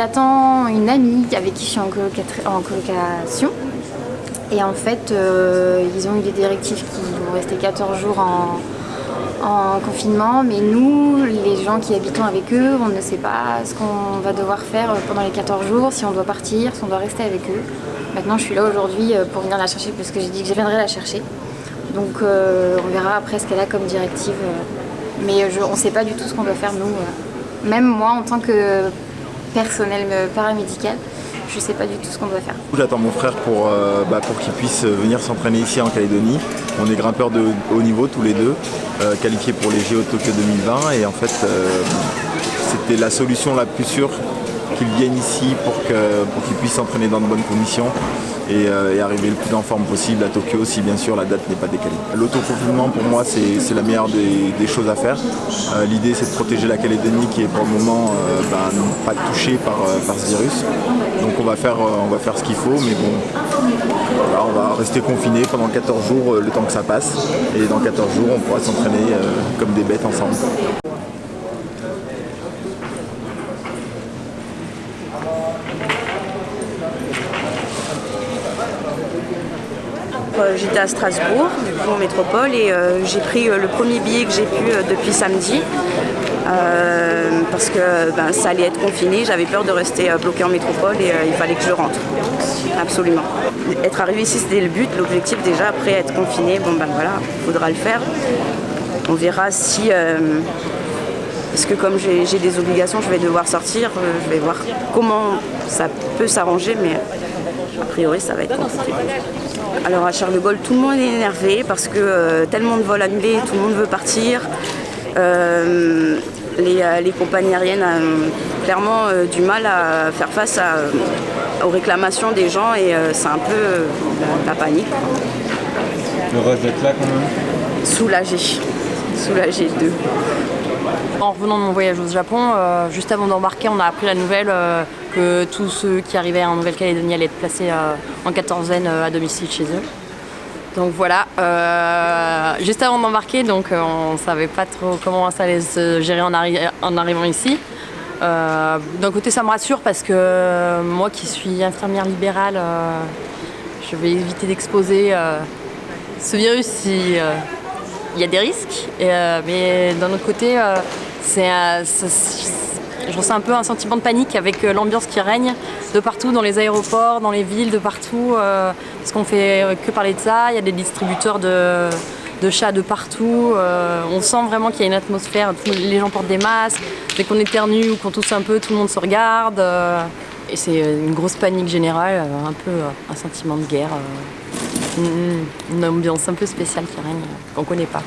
j'attends une amie avec qui je suis en colocation. Et en fait, ils ont eu des directives qui vont rester 14 jours en confinement. Mais nous, les gens qui habitons avec eux, on ne sait pas ce qu'on va devoir faire pendant les 14 jours, si on doit partir, si on doit rester avec eux. Maintenant, je suis là aujourd'hui pour venir la chercher parce que j'ai dit que je viendrais la chercher. Donc on verra après ce qu'elle a comme directive. Mais on ne sait pas du tout ce qu'on doit faire nous. Même moi, en tant que personnel paramédical, je ne sais pas du tout ce qu'on doit faire. J'attends mon frère pour qu'il puisse venir s'entraîner ici en Calédonie. On est grimpeurs de haut niveau tous les deux, qualifiés pour les JO de Tokyo 2020. Et en fait, c'était la solution la plus sûre qu'il vienne ici pour qu'il puisse s'entraîner dans de bonnes conditions et arriver le plus en forme possible à Tokyo si bien sûr la date n'est pas décalée. L'autoconfinement pour moi c'est la meilleure des choses à faire. L'idée c'est de protéger la Calédonie qui est pour le moment pas touchée par ce virus. Donc on va faire ce qu'il faut, mais bon, voilà, on va rester confiné pendant 14 jours le temps que ça passe et dans 14 jours on pourra s'entraîner comme des bêtes ensemble. J'étais à Strasbourg, en métropole, et j'ai pris le premier billet que j'ai pu depuis samedi parce que ça allait être confiné, j'avais peur de rester bloquée en métropole et il fallait que je rentre, absolument. Être arrivé ici c'était le but, l'objectif déjà, après être confiné, voilà, il faudra le faire. On verra si, parce que comme j'ai des obligations, je vais devoir sortir, je vais voir comment ça peut s'arranger, mais a priori ça va être compliqué. Alors à Charles de Gaulle, tout le monde est énervé parce que tellement de vols annulés, tout le monde veut partir. Les compagnies aériennes ont clairement du mal à faire face aux réclamations des gens et c'est un peu la panique. Heureuse d'être là quand même. Soulagée d'eux. En revenant de mon voyage au Japon, juste avant d'embarquer, on a appris la nouvelle que tous ceux qui arrivaient en Nouvelle-Calédonie allaient être placés en quatorzaine à domicile chez eux. Donc voilà, juste avant d'embarquer, donc on ne savait pas trop comment ça allait se gérer en arrivant ici. D'un côté, ça me rassure parce que moi qui suis infirmière libérale, je vais éviter d'exposer ce virus si il y a des risques. Mais d'un autre côté, je ressens un peu un sentiment de panique avec l'ambiance qui règne de partout, dans les aéroports, dans les villes, de partout. Parce qu'on fait que parler de ça, il y a des distributeurs de chats de partout. On sent vraiment qu'il y a une atmosphère, les gens portent des masques, dès qu'on éternue ou qu'on tousse un peu, tout le monde se regarde. Et c'est une grosse panique générale, un peu un sentiment de guerre, une ambiance un peu spéciale qui règne, qu'on ne connaît pas.